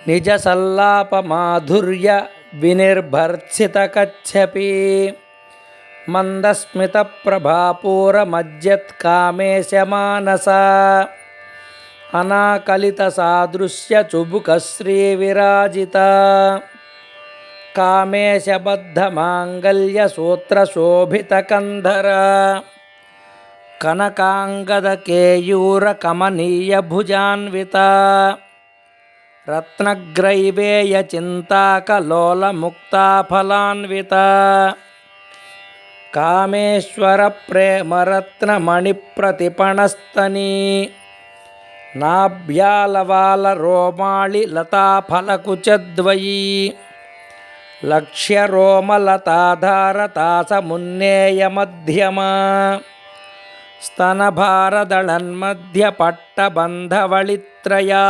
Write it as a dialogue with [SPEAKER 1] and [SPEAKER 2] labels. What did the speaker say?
[SPEAKER 1] నిజసల్లాపమాధుర్య వినిర్భర్త్సితకచ్చపి మందస్మితప్రభాపూరమజ్జత్కామేశమానస అనాకలితసాదృశ్యచుబుకశ్రీవిరాజిత కామేశబద్ధమాంగల్యసూత్రశోభితకంధర కనకాంగదకేయూరకమనీయభుజాన్విత రత్నగ్రైవేయచింతాకలోలముక్తాఫలాన్విత కామేశ్వరప్రేమరత్నమణిప్రతిపణస్తనీ నాభ్యాలవాలరోమాళిలతాఫలకుచద్వయీ లక్ష్యరోమలతాధారతాసమున్నేయమధ్యమా స్తనభారదళన్మధ్యపట్టబంధవళిత్రయా